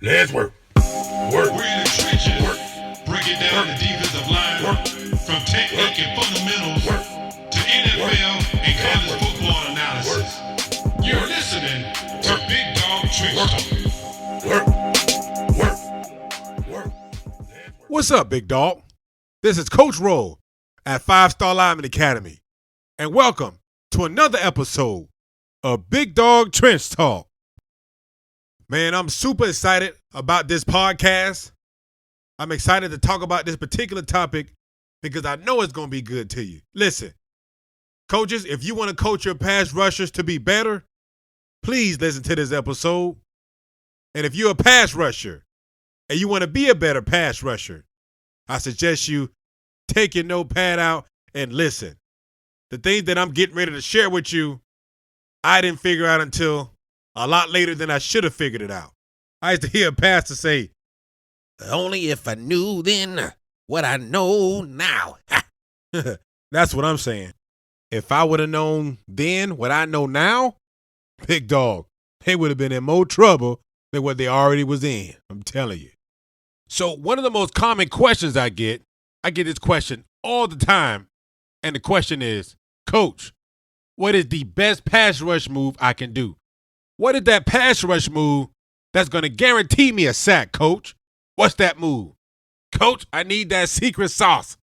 Let's work. We're in the trenches. Break it down the defensive line. From technique and fundamentals to NFL and college football analysis. You're listening to Big Dog Trench Talk. What's up, Big Dog? This is Coach Roll at 5-Star Lineman Academy, and welcome to another episode of Big Dog Trench Talk. Man, I'm super excited about this podcast. I'm excited to talk about this particular topic because I know it's going to be good to you. Listen, coaches, if you want to coach your pass rushers to be better, please listen to this episode. And if you're a pass rusher and you want to be a better pass rusher, I suggest you take your notepad out and listen. The things that I'm getting ready to share with you, I didn't figure out until a lot later than I should have figured it out. I used to hear a pastor say, "Only if I knew then what I know now." That's what I'm saying. If I would have known then what I know now, Big Dog, they would have been in more trouble than what they already was in. I'm telling you. So one of the most common questions I get this question all the time. And the question is, Coach, what is the best pass rush move I can do? What is that pass rush move that's going to guarantee me a sack, Coach? What's that move? Coach, I need that secret sauce.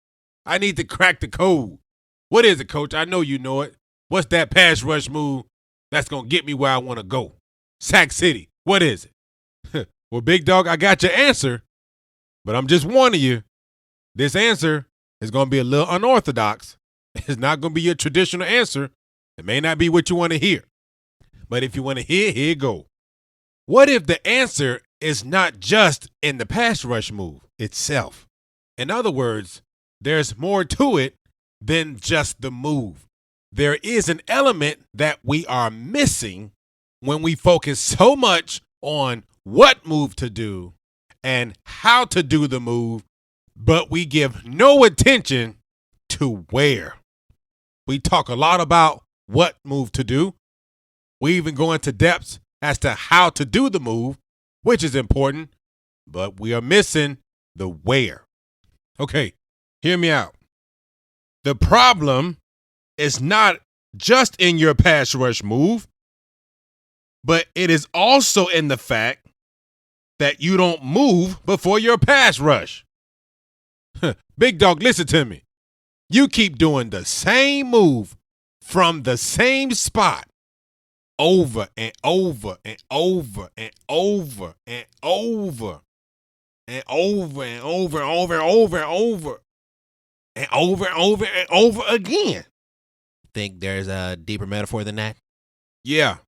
I need to crack the code. What is it, Coach? I know you know it. What's that pass rush move that's going to get me where I want to go? Sack City. What is it? Well, Big Dog, I got your answer, but I'm just warning you. This answer is going to be a little unorthodox. It's not going to be your traditional answer. It may not be what you want to hear. But if you want to hear, here you go. What if the answer is not just in the pass rush move itself? In other words, there's more to it than just the move. There is an element that we are missing when we focus so much on what move to do and how to do the move, but we give no attention to where. We talk a lot about what move to do. We even go into depths as to how to do the move, which is important, but we are missing the where. Okay, hear me out. The problem is not just in your pass rush move, but it is also in the fact that you don't move before your pass rush. Big Dog, listen to me. You keep doing the same move from the same spot over and over and over and over and over and over and over and over and over and over and over and over and over again. Think there's a deeper metaphor than that? Yeah.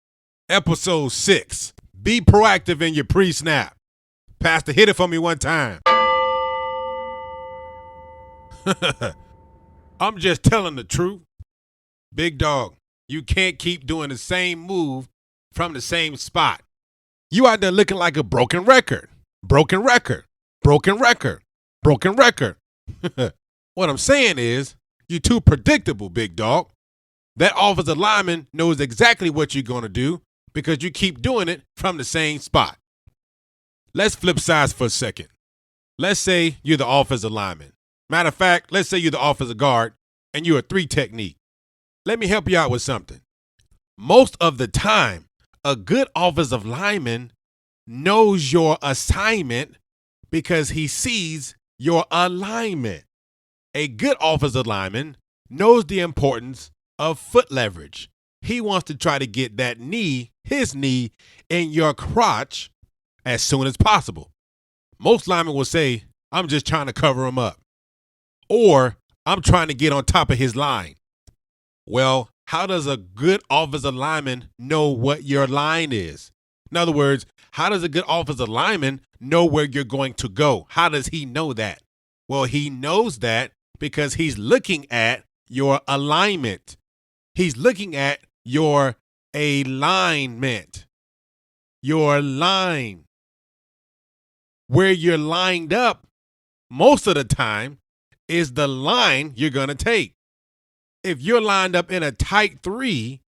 Episode 6. Be proactive in your pre-snap. Pastor, hit it for me one time. I'm just telling the truth. Big Dog, you can't keep doing the same move from the same spot. You out there looking like a broken record. Broken record. Broken record. Broken record. What I'm saying is, you're too predictable, Big Dog. That offensive lineman knows exactly what you're going to do because you keep doing it from the same spot. Let's flip sides for a second. Let's say you're the offensive lineman. Matter of fact, let's say you're the offensive guard and you're a 3 technique. Let me help you out with something. Most of the time, a good offensive lineman knows your assignment because he sees your alignment. A good offensive lineman knows the importance of foot leverage. He wants to try to get that knee, his knee, in your crotch as soon as possible. Most linemen will say, "I'm just trying to cover him up." Or, "I'm trying to get on top of his line." Well, how does a good offensive lineman know what your line is? In other words, how does a good offensive lineman know where you're going to go? How does he know that? Well, he knows that because he's looking at your alignment. He's looking at your alignment. Your line. Where you're lined up most of the time is the line you're going to take. If you're lined up in a tight 3,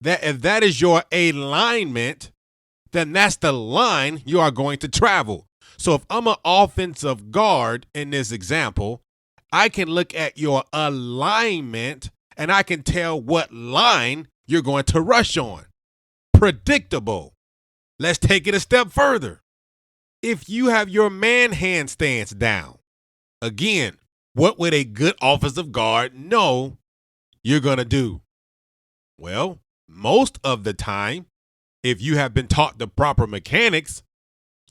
if that is your alignment, then that's the line you are going to travel. So if I'm an offensive guard in this example, I can look at your alignment and I can tell what line you're going to rush on. Predictable. Let's take it a step further. If you have your man hand stance down, again, what would a good offensive guard know you're going to do? Well, most of the time, if you have been taught the proper mechanics,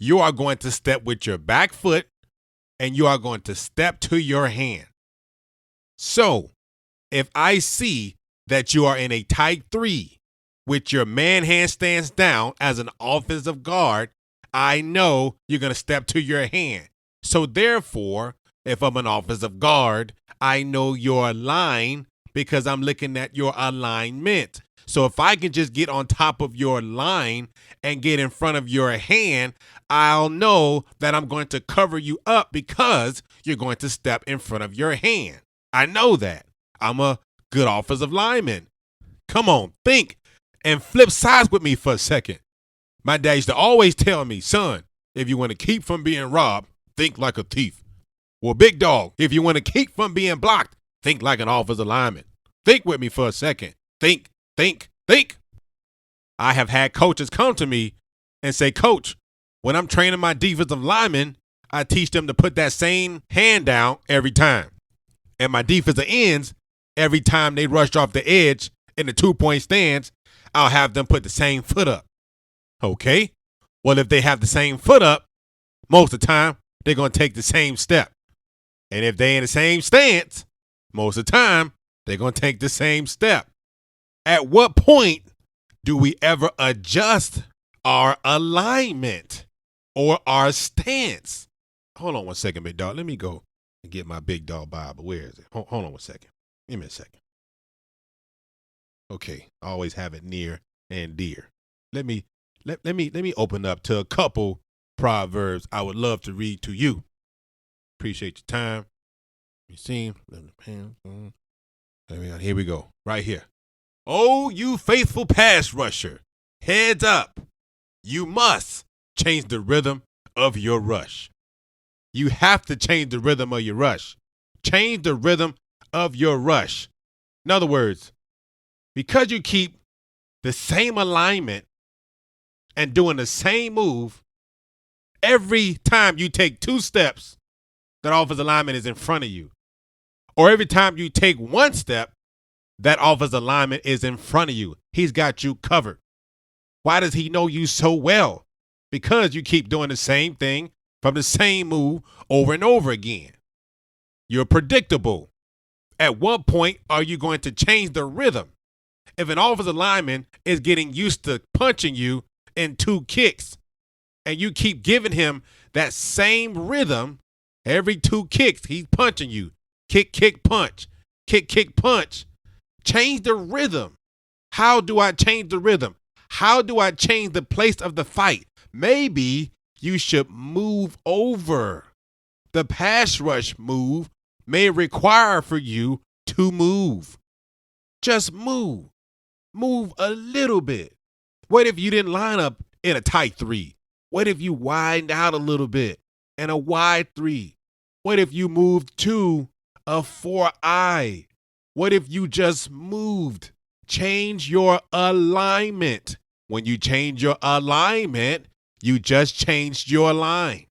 you are going to step with your back foot and you are going to step to your hand. So, if I see that you are in a tight 3 with your man hand stance down as an offensive guard, I know you're going to step to your hand. So therefore, if I'm an offensive guard, I know your line because I'm looking at your alignment. So if I can just get on top of your line and get in front of your hand, I'll know that I'm going to cover you up because you're going to step in front of your hand. I know that. I'm a good offensive lineman. Come on, think and flip sides with me for a second. My dad used to always tell me, son, if you want to keep from being robbed, think like a thief. Well, big dog, if you want to keep from being blocked, think like an offensive lineman. Think with me for a second. Think. I have had coaches come to me and say, Coach, when I'm training my defensive linemen, I teach them to put that same hand down every time. And my defensive ends, every time they rush off the edge in the 2-point stance, I'll have them put the same foot up. Okay? Well, if they have the same foot up, most of the time, they're going to take the same step. And if they're in the same stance, most of the time, they're going to take the same step. At what point do we ever adjust our alignment or our stance? Hold on one second, big dog. Let me go and get my big dog Bible. Where is it? Hold on one second. Give me a second. Okay, I always have it near and dear. Let me open up to a couple proverbs I would love to read to you. Appreciate your time. You see? Here we go. Right here. Oh, you faithful pass rusher. Heads up. You must change the rhythm of your rush. You have to change the rhythm of your rush. Change the rhythm of your rush. In other words, because you keep the same alignment and doing the same move, every time you take 2 steps, that offensive lineman is in front of you. Or every time you take 1 step, that offensive lineman is in front of you. He's got you covered. Why does he know you so well? Because you keep doing the same thing from the same move over and over again. You're predictable. At what point are you going to change the rhythm? If an offensive lineman is getting used to punching you in 2 kicks, and you keep giving him that same rhythm, every 2 kicks, he's punching you. Kick, kick, punch. Kick, kick, punch. Change the rhythm. How do I change the rhythm? How do I change the place of the fight? Maybe you should move over. The pass rush move may require for you to move. Just move. Move a little bit. What if you didn't line up in a tight 3? What if you widened out a little bit and a wide 3? What if you moved to a 4-eye? What if you just moved? Change your alignment. When you change your alignment, you just changed your line.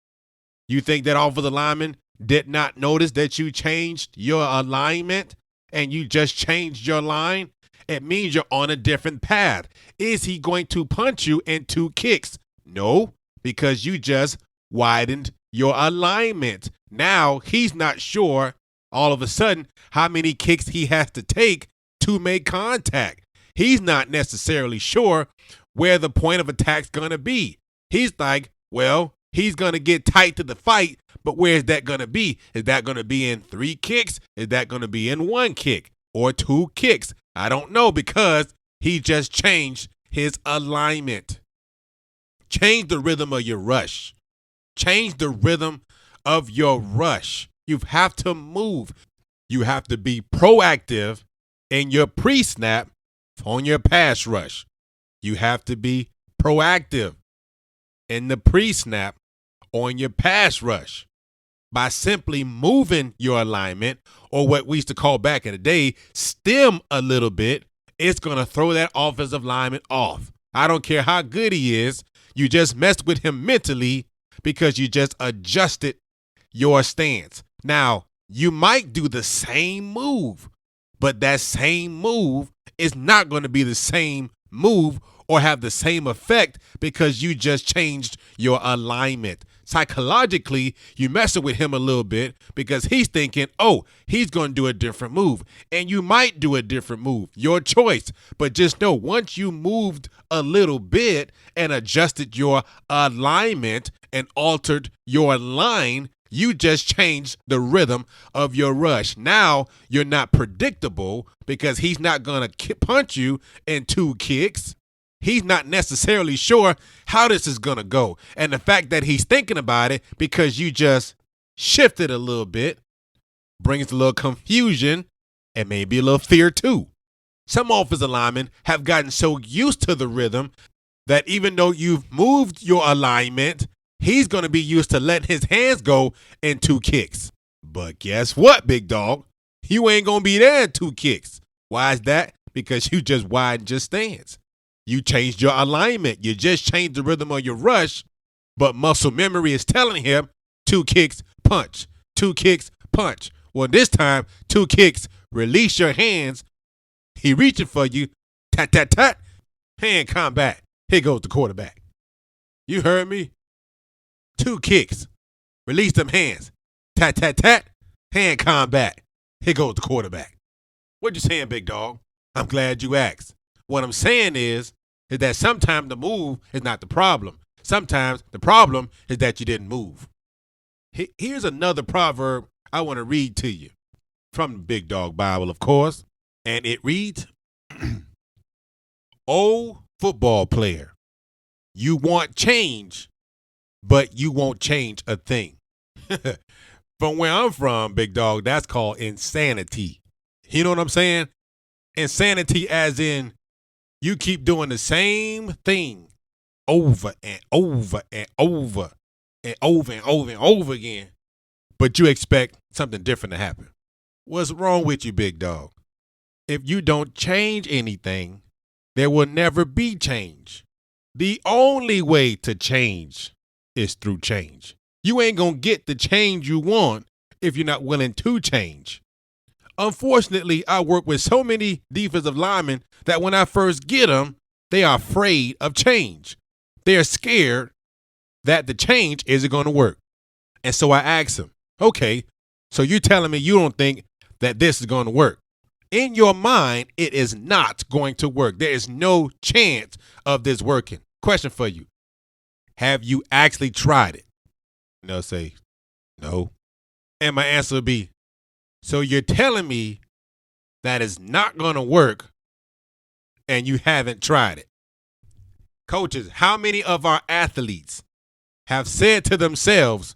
You think that offensive lineman did not notice that you changed your alignment and you just changed your line? It means you're on a different path. Is he going to punch you in 2 kicks? No, because you just widened your alignment. Now he's not sure all of a sudden how many kicks he has to take to make contact. He's not necessarily sure where the point of attack's going to be. He's like, well, he's going to get tight to the fight, but where is that going to be? Is that going to be in 3 kicks? Is that going to be in 1 kick or 2 kicks? I don't know, because he just changed his alignment. Change the rhythm of your rush. Change the rhythm of your rush. You have to move. You have to be proactive in your pre-snap on your pass rush. You have to be proactive. in the pre-snap on your pass rush by simply moving your alignment, or what we used to call back in the day, stem a little bit. It's going to throw that offensive lineman off. I don't care how good he is. You just messed with him mentally because you just adjusted your stance. Now, you might do the same move, but that same move is not going to be the same move or have the same effect because you just changed your alignment. Psychologically, you messing with him a little bit because he's thinking, oh, he's going to do a different move. And you might do a different move. Your choice. But just know, once you moved a little bit and adjusted your alignment and altered your line, you just changed the rhythm of your rush. Now you're not predictable because he's not going to punch you in 2 kicks. He's not necessarily sure how this is going to go. And the fact that he's thinking about it because you just shifted a little bit brings a little confusion and maybe a little fear too. Some offensive linemen have gotten so used to the rhythm that even though you've moved your alignment, he's going to be used to letting his hands go in 2 kicks. But guess what, big dog? You ain't going to be there in 2 kicks. Why is that? Because you just widened your stance. You changed your alignment. You just changed the rhythm of your rush, but muscle memory is telling him 2 kicks, punch. 2 kicks, punch. Well, this time, 2 kicks, release your hands. He reaching for you. Tat, tat, tat. Hand combat. Here goes the quarterback. You heard me? 2 kicks. Release them hands. Tat, tat, tat. Hand combat. Here goes the quarterback. What you saying, big dog? I'm glad you asked. What I'm saying is that sometimes the move is not the problem. Sometimes the problem is that you didn't move. Here's another proverb I want to read to you from the Big Dog Bible, of course. And it reads, "Oh, football player, you want change, but you won't change a thing." From where I'm from, big dog, that's called insanity. You know what I'm saying? Insanity as in you keep doing the same thing over and over and over and over and over and over again, but you expect something different to happen. What's wrong with you, big dog? If you don't change anything, there will never be change. The only way to change is through change. You ain't gonna get the change you want if you're not willing to change. Unfortunately, I work with so many defensive linemen that when I first get them, they are afraid of change. They're scared that the change isn't going to work. And so I ask them, okay, so you're telling me you don't think that this is going to work. In your mind, it is not going to work. There is no chance of this working. Question for you. Have you actually tried it? And they'll say, no. And my answer would be, so you're telling me that it's not going to work and you haven't tried it. Coaches, how many of our athletes have said to themselves,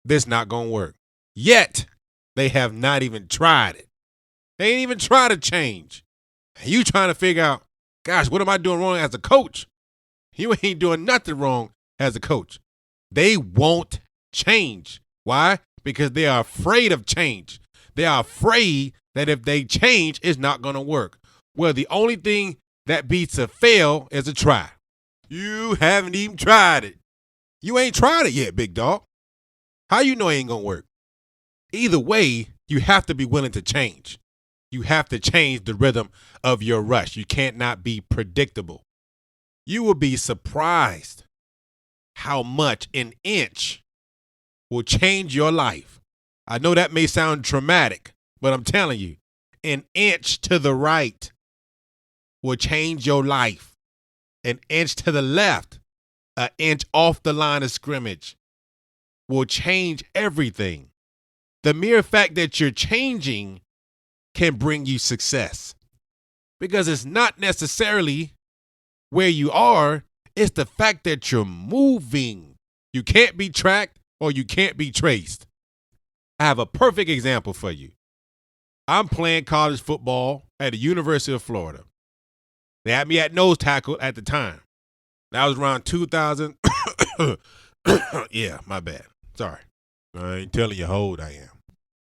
this not going to work? Yet, they have not even tried it. They ain't even tried to change. And you trying to figure out, gosh, what am I doing wrong as a coach? You ain't doing nothing wrong as a coach. They won't change. Why? Because they are afraid of change. They are afraid that if they change, it's not going to work. Well, the only thing that beats a fail is a try. You haven't even tried it. You ain't tried it yet, big dog. How you know it ain't going to work? Either way, you have to be willing to change. You have to change the rhythm of your rush. You can't not be predictable. You will be surprised how much an inch will change your life. I know that may sound dramatic, but I'm telling you, an inch to the right will change your life. An inch to the left, an inch off the line of scrimmage will change everything. The mere fact that you're changing can bring you success because it's not necessarily where you are. It's the fact that you're moving. You can't be tracked or you can't be traced. I have a perfect example for you. I'm playing college football at the University of Florida. They had me at nose tackle at the time. That was around 2000, Yeah, my bad. Sorry. I ain't telling you how old I am.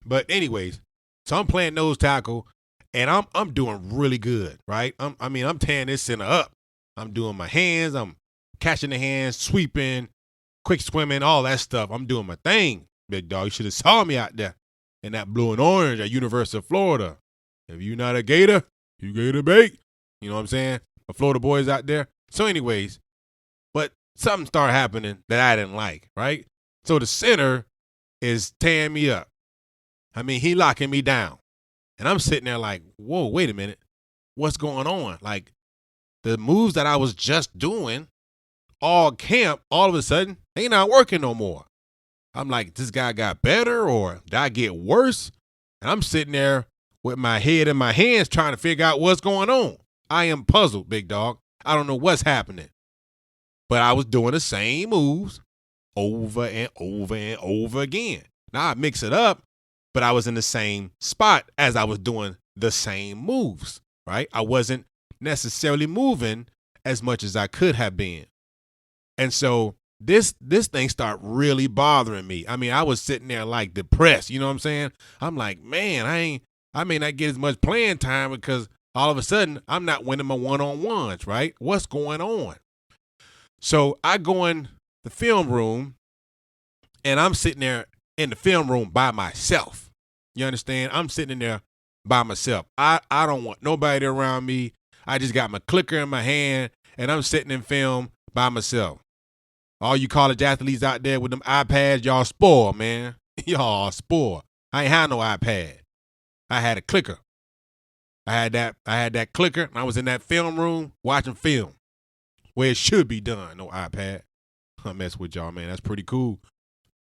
But anyways, so I'm playing nose tackle, and I'm doing really good, right? I'm tearing this center up. I'm doing my hands. I'm catching the hands, sweeping, quick swimming, all that stuff. I'm doing my thing, big dog. You should have saw me out there in that blue and orange at University of Florida. If you're not a Gator, you Gator bait. You know what I'm saying? The Florida boys out there. So anyways, but something started happening that I didn't like, right? So the center is tearing me up. I mean, he locking me down. And I'm sitting there like, whoa, wait a minute. What's going on? Like, the moves that I was just doing all camp, all of a sudden, they not working no more. I'm like, this guy got better or did I get worse? And I'm sitting there with my head in my hands trying to figure out what's going on. I am puzzled, big dog. I don't know what's happening. But I was doing the same moves over and over and over again. Now I mix it up, but I was in the same spot as I was doing the same moves, right? I wasn't necessarily moving as much as I could have been. And so this thing started really bothering me. I mean, I was sitting there like depressed, you know what I'm saying? I'm like, man, I may not get as much playing time because all of a sudden I'm not winning my one-on-ones, right? What's going on? So I go in the film room and I'm sitting there in the film room by myself. You understand? I'm sitting in there by myself. I don't want nobody around me. I just got my clicker in my hand and I'm sitting in film by myself. All you college athletes out there with them iPads, y'all spoil, man. Y'all spoil. I ain't had no iPad. I had a clicker. I had that clicker and I was in that film room watching film where it should be done. No iPad. I mess with y'all, man. That's pretty cool.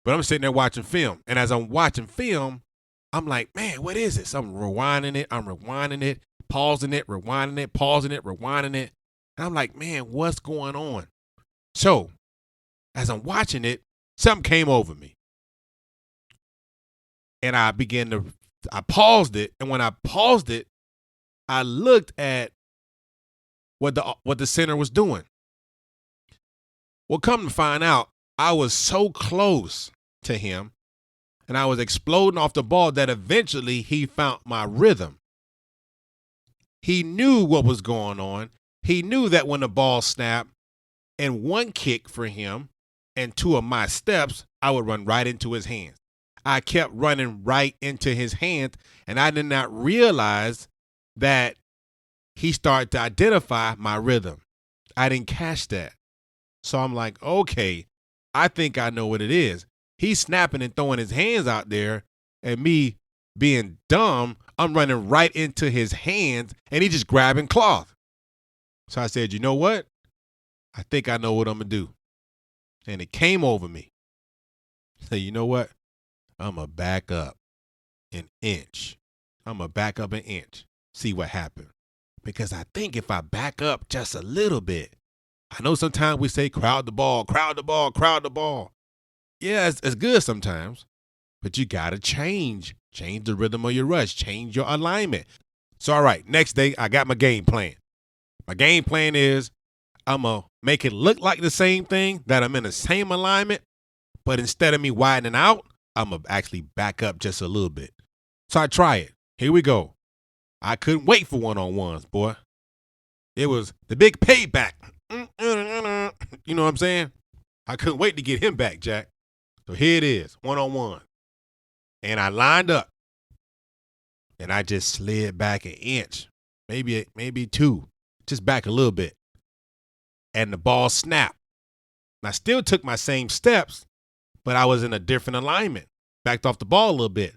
But I'm sitting there watching film. And as I'm watching film, I'm like, man, what is this? I'm rewinding it, pausing it, rewinding it, pausing it, rewinding it. And I'm like, man, what's going on? So as I'm watching it, something came over me. And I paused it. And when I paused it, I looked at what the center was doing. Well, come to find out, I was so close to him and I was exploding off the ball that eventually he found my rhythm. He knew what was going on. He knew that when the ball snapped and one kick for him and two of my steps, I would run right into his hands. I kept running right into his hands and I did not realize that he started to identify my rhythm. I didn't catch that. So I'm like, okay, I think I know what it is. He's snapping and throwing his hands out there, and me being dumb, I'm running right into his hands, and he just grabbing cloth. So I said, you know what? I think I know what I'm going to do. And it came over me. Say, you know what? I'm going to back up an inch. See what happened. Because I think if I back up just a little bit, I know sometimes we say crowd the ball. Yeah, it's good sometimes, but you got to change the rhythm of your rush, change your alignment. So, all right, next day I got my game plan. My game plan is I'm going to make it look like the same thing, that I'm in the same alignment, but instead of me widening out, I'm going to actually back up just a little bit. So I try it. Here we go. I couldn't wait for one-on-ones, boy. It was the big payback. You know what I'm saying? I couldn't wait to get him back, Jack. So here it is, one-on-one. And I lined up. And I just slid back an inch, maybe two, just back a little bit. And the ball snapped. And I still took my same steps, but I was in a different alignment. Backed off the ball a little bit.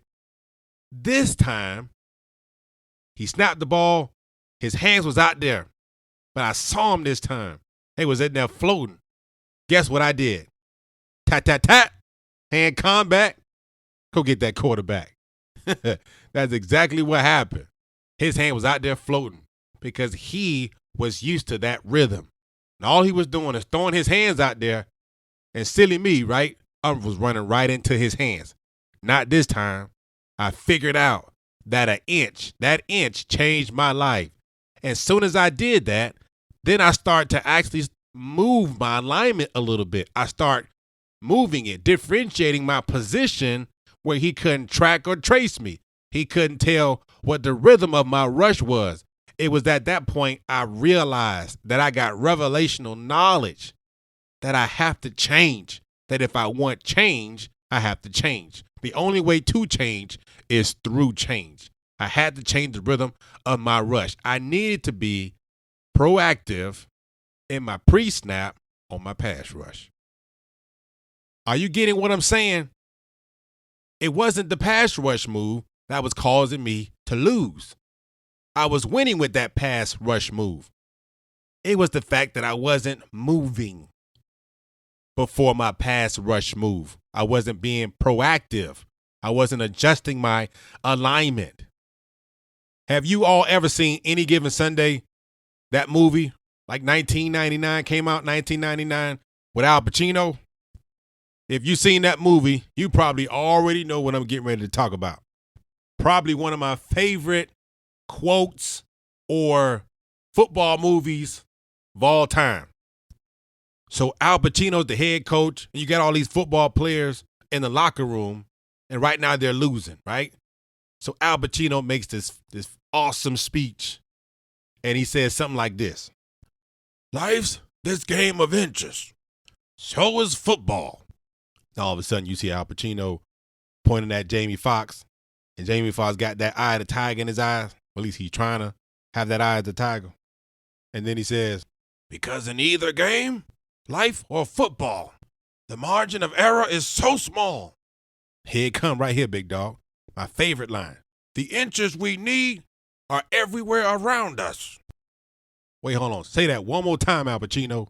This time, he snapped the ball. His hands was out there. But I saw him this time. He was in there floating. Guess what I did? Tat, tat, tat. Hand combat. Go get that quarterback. That's exactly what happened. His hand was out there floating because he was used to that rhythm. And all he was doing is throwing his hands out there. And silly me, right? I was running right into his hands. Not this time. I figured out that inch changed my life. As soon as I did that, then I started to actually move my alignment a little bit. I start moving it, differentiating my position where he couldn't track or trace me. He couldn't tell what the rhythm of my rush was. It was at that point I realized that I got revelational knowledge that I have to change, that if I want change, I have to change. The only way to change is through change. I had to change the rhythm of my rush. I needed to be proactive in my pre-snap on my pass rush. Are you getting what I'm saying? It wasn't the pass rush move that was causing me to lose. I was winning with that pass rush move. It was the fact that I wasn't moving before my pass rush move. I wasn't being proactive. I wasn't adjusting my alignment. Have you all ever seen Any Given Sunday, that movie, like 1999, came out 1999 with Al Pacino? If you've seen that movie, you probably already know what I'm getting ready to talk about. Probably one of my favorite quotes or football movies of all time. So Al Pacino's the head coach, and you got all these football players in the locker room, and right now they're losing, right? So Al Pacino makes this awesome speech, and he says something like this: "Life's this game of inches. So is football." And all of a sudden, you see Al Pacino pointing at Jamie Foxx, and Jamie Foxx got that eye of the tiger in his eyes. At least he's trying to have that eye of the tiger. And then he says, "Because in either game, life or football, the margin of error is so small." Here it come right here, big dog. My favorite line. "The inches we need are everywhere around us." Wait, hold on. Say that one more time, Al Pacino.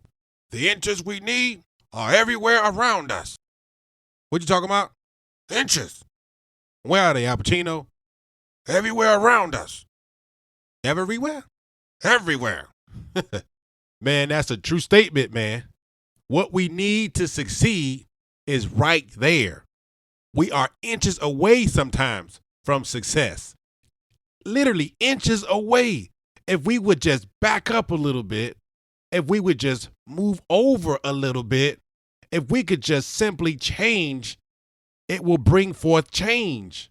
"The inches we need are everywhere around us." What you talking about? Inches. Where are they, Al Pacino? Everywhere around us. Everywhere? Everywhere. Man, that's a true statement, man. What we need to succeed is right there. We are inches away sometimes from success. Literally inches away. If we would just back up a little bit, if we would just move over a little bit, if we could just simply change, it will bring forth change.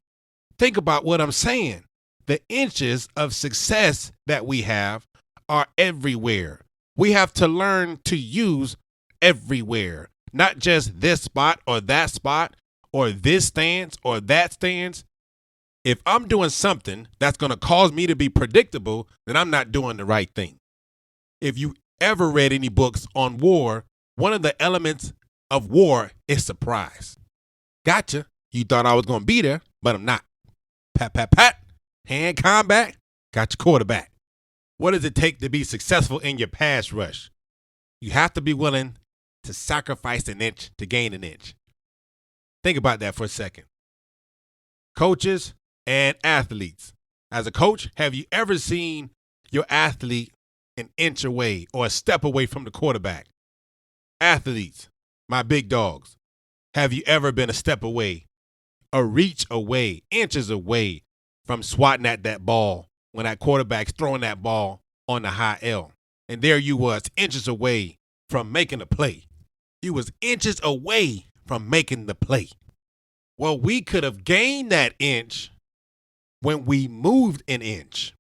Think about what I'm saying. The inches of success that we have are everywhere. We have to learn to use everywhere, not just this spot or that spot or this stance or that stance. If I'm doing something that's going to cause me to be predictable, then I'm not doing the right thing. If you ever read any books on war, one of the elements of war is surprise. Gotcha. You thought I was going to be there, but I'm not. Pat, pat, pat. Hand combat. Got your quarterback. What does it take to be successful in your pass rush? You have to be willing to sacrifice an inch to gain an inch. Think about that for a second. Coaches and athletes. As a coach, have you ever seen your athlete an inch away or a step away from the quarterback? Athletes, my big dogs, have you ever been a step away, a reach away, inches away from swatting at that ball when that quarterback's throwing that ball on the high L? And there you was, inches away from making a play. You was inches away from making the play. Well, we could have gained that inch when we moved an inch.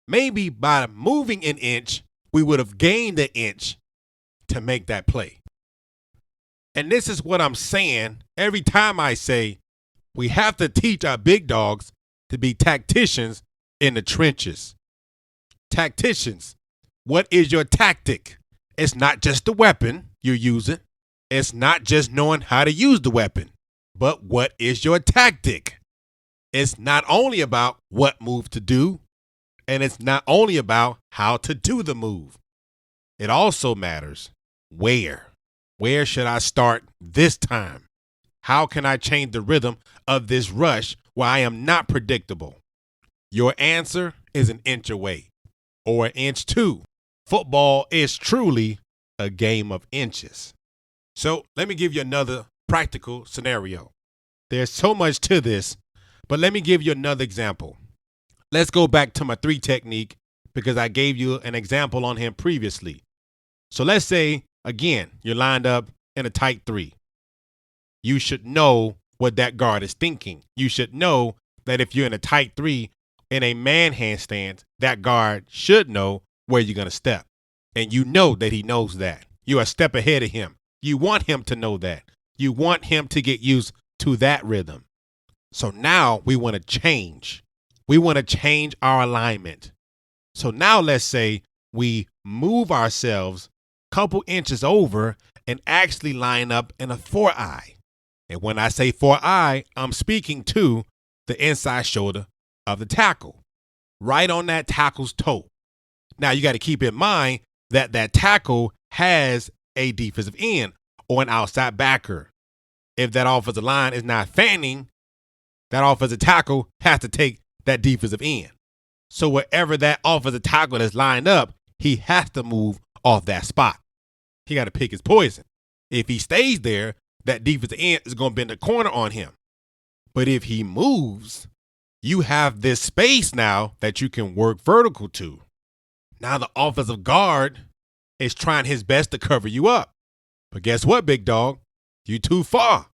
Maybe by moving an inch, we would have gained the inch to make that play. And this is what I'm saying every time I say we have to teach our big dogs to be tacticians in the trenches. Tacticians, what is your tactic? It's not just the weapon you're using. It's not just knowing how to use the weapon, but what is your tactic? It's not only about what move to do, and it's not only about how to do the move. It also matters where. Where should I start this time? How can I change the rhythm of this rush where I am not predictable? Your answer is an inch away or an inch too. Football is truly a game of inches. So let me give you another practical scenario. There's so much to this, but let me give you another example. Let's go back to my 3 technique because I gave you an example on him previously. So let's say Again, you're lined up in a tight three. You should know what that guard is thinking. You should know that if you're in a tight three in a man hand stance, that guard should know where you're going to step. And you know that he knows that. You're a step ahead of him. You want him to know that. You want him to get used to that rhythm. So now we want to change. We want to change our alignment. So now let's say we move ourselves a couple inches over and actually line up in a 4-eye. And when I say 4-eye, I'm speaking to the inside shoulder of the tackle, right on that tackle's toe. Now you got to keep in mind that that tackle has a defensive end or an outside backer. If that offensive line is not fanning, that offensive tackle has to take that defensive end. So wherever that offensive tackle is lined up, he has to move off that spot. He got to pick his poison. If he stays there, that defensive end is going to bend the corner on him. But if he moves, you have this space now that you can work vertical to. Now the offensive guard is trying his best to cover you up. But guess what, big dog? You too far.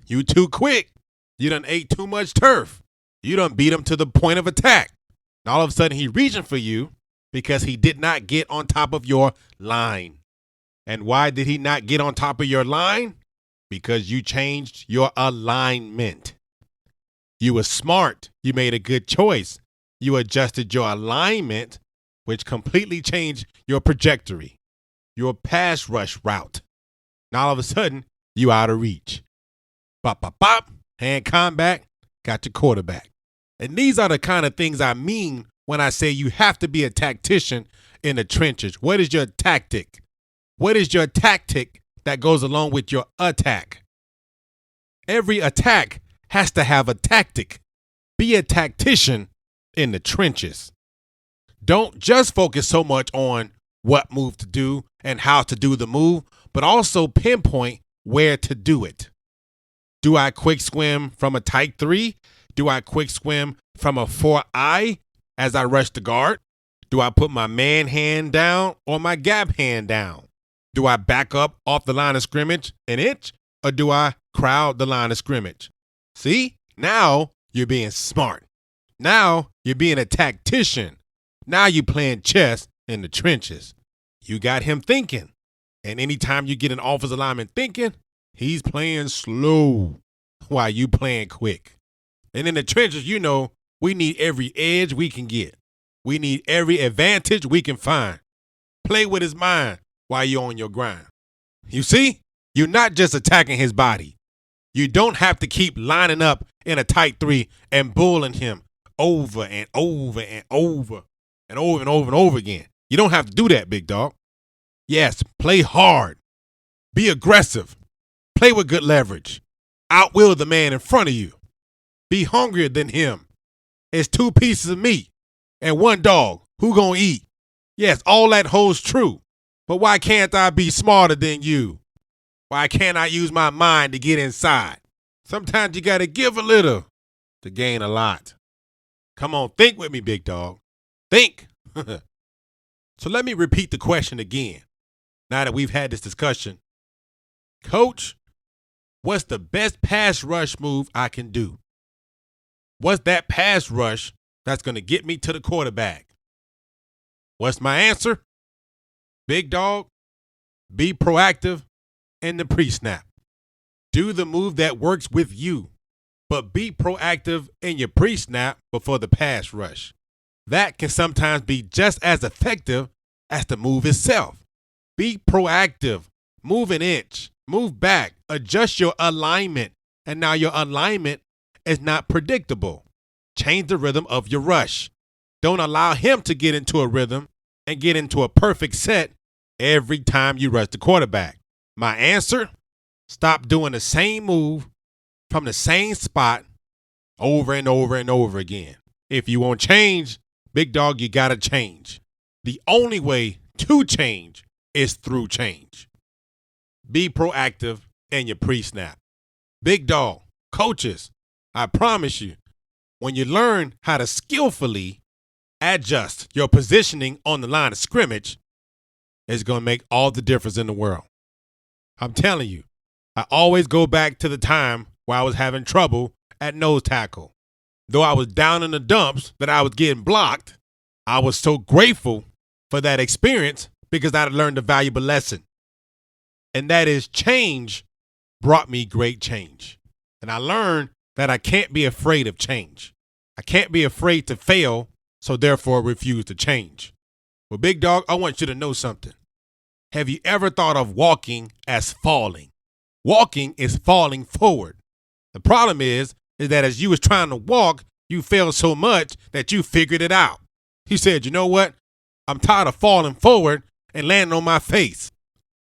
You too quick. You done ate too much turf. You done beat him to the point of attack. And all of a sudden he reaching for you because he did not get on top of your line. And why did he not get on top of your line? Because you changed your alignment. You were smart. You made a good choice. You adjusted your alignment, which completely changed your trajectory, your pass rush route. Now all of a sudden, you out of reach. Bop, bop, bop, hand combat, got your quarterback. And these are the kind of things I mean when I say you have to be a tactician in the trenches. What is your tactic? What is your tactic that goes along with your attack? Every attack has to have a tactic. Be a tactician in the trenches. Don't just focus so much on what move to do and how to do the move, but also pinpoint where to do it. Do I quick swim from a tight three? Do I quick swim from a 4-eye as I rush the guard? Do I put my man hand down or my gap hand down? Do I back up off the line of scrimmage an inch or do I crowd the line of scrimmage? See, now you're being smart. Now you're being a tactician. Now you're playing chess in the trenches. You got him thinking. And anytime you get an offensive lineman thinking, he's playing slow while you playing quick. And in the trenches, you know, we need every edge we can get. We need every advantage we can find. Play with his mind while you're on your grind. You see, you're not just attacking his body. You don't have to keep lining up in a tight three and bullying him over and over and over and over and over and over again. You don't have to do that, big dog. Yes, play hard. Be aggressive. Play with good leverage. Outwill the man in front of you. Be hungrier than him. It's 2 pieces of meat and 1 dog. Who gonna eat? Yes, all that holds true. But why can't I be smarter than you? Why can't I use my mind to get inside? Sometimes you gotta give a little to gain a lot. Come on, think with me, big dog. Think. So let me repeat the question again. Now that we've had this discussion. Coach, what's the best pass rush move I can do? What's that pass rush that's going to get me to the quarterback? What's my answer? Big dog, be proactive in the pre-snap. Do the move that works with you, but be proactive in your pre-snap before the pass rush. That can sometimes be just as effective as the move itself. Be proactive. Move an inch. Move back. Adjust your alignment. And now your alignment is not predictable. Change the rhythm of your rush. Don't allow him to get into a rhythm and get into a perfect set every time you rush the quarterback. My answer? Stop doing the same move from the same spot over and over and over again. If you want change, big dog, you got to change. The only way to change is through change. Be proactive in your pre-snap. Big dog, coaches, I promise you, when you learn how to skillfully adjust your positioning on the line of scrimmage, is going to make all the difference in the world. I'm telling you, I always go back to the time where I was having trouble at nose tackle. Though I was down in the dumps that I was getting blocked, I was so grateful for that experience because I had learned a valuable lesson. And that is change brought me great change. And I learned that I can't be afraid of change. I can't be afraid to fail, so therefore refuse to change. Well, big dog, I want you to know something. Have you ever thought of walking as falling? Walking is falling forward. The problem is that as you was trying to walk, you failed so much that you figured it out. You said, you know what? I'm tired of falling forward and landing on my face.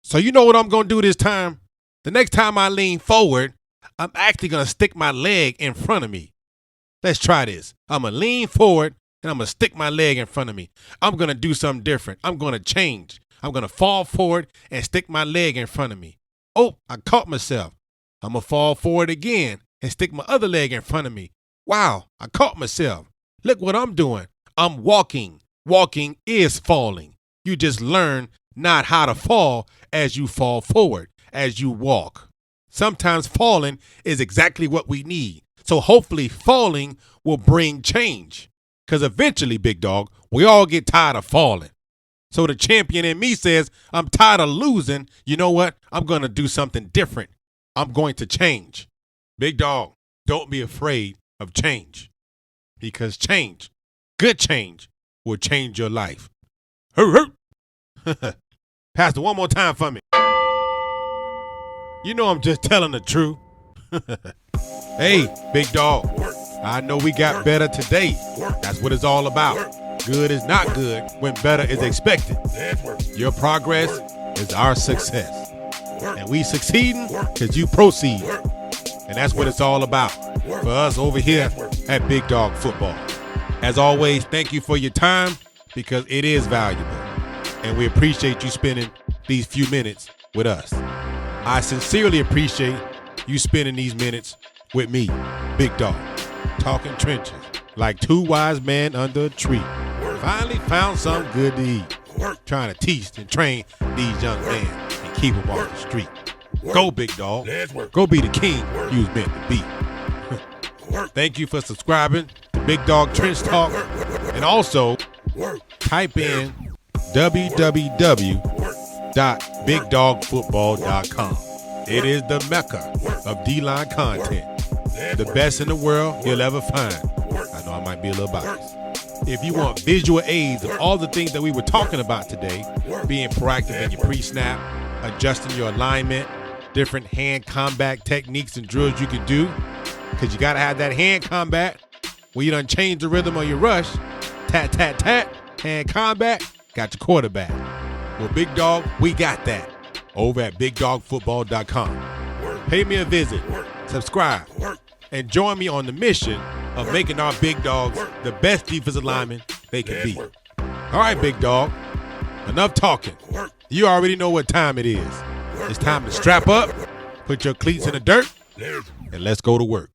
So you know what I'm going to do this time? The next time I lean forward, I'm actually going to stick my leg in front of me. Let's try this. I'm going to lean forward and I'm going to stick my leg in front of me. I'm going to do something different. I'm going to change. I'm going to fall forward and stick my leg in front of me. Oh, I caught myself. I'm going to fall forward again and stick my other leg in front of me. Wow, I caught myself. Look what I'm doing. I'm walking. Walking is falling. You just learn not how to fall as you fall forward, as you walk. Sometimes falling is exactly what we need. So hopefully falling will bring change. Because eventually, big dog, we all get tired of falling. So the champion in me says, I'm tired of losing. You know what? I'm going to do something different. I'm going to change. Big dog, don't be afraid of change. Because change, good change, will change your life. Hur, hur. Pastor, one more time for me. You know I'm just telling the truth. Hey, big dog, I know we got better today. That's what it's all about. Good is not good when better is expected. Your progress is our success. And we succeeding because you proceed. And that's what it's all about for us over here at Big Dog Football. As always, thank you for your time because it is valuable. And we appreciate you spending these few minutes with us. I sincerely appreciate you spending these minutes with me, Big Dog, talking trenches like two wise men under a tree. Finally found something good to eat. Trying to teach and train these young men and keep them off the street. Go, Big Dog. Go be the king you was meant to be. Thank you for subscribing to Big Dog Trench Talk. And also, type in www.bigdogfootball.com. It is the mecca of D-line content. The best in the world you'll ever find. I know I might be a little biased. If you want visual aids of all the things that we were talking about today, being proactive in your pre-snap, adjusting your alignment, different hand combat techniques and drills you can do, because you got to have that hand combat where you done change the rhythm of your rush. Tat, tat, tat, hand combat, got your quarterback. Well, Big Dog, we got that over at bigdogfootball.com. Pay me a visit, subscribe, and join me on the mission of making our big dogs the best defensive linemen they can be. All right, Big Dog, enough talking. You already know what time it is. It's time to strap up, put your cleats in the dirt, and let's go to work.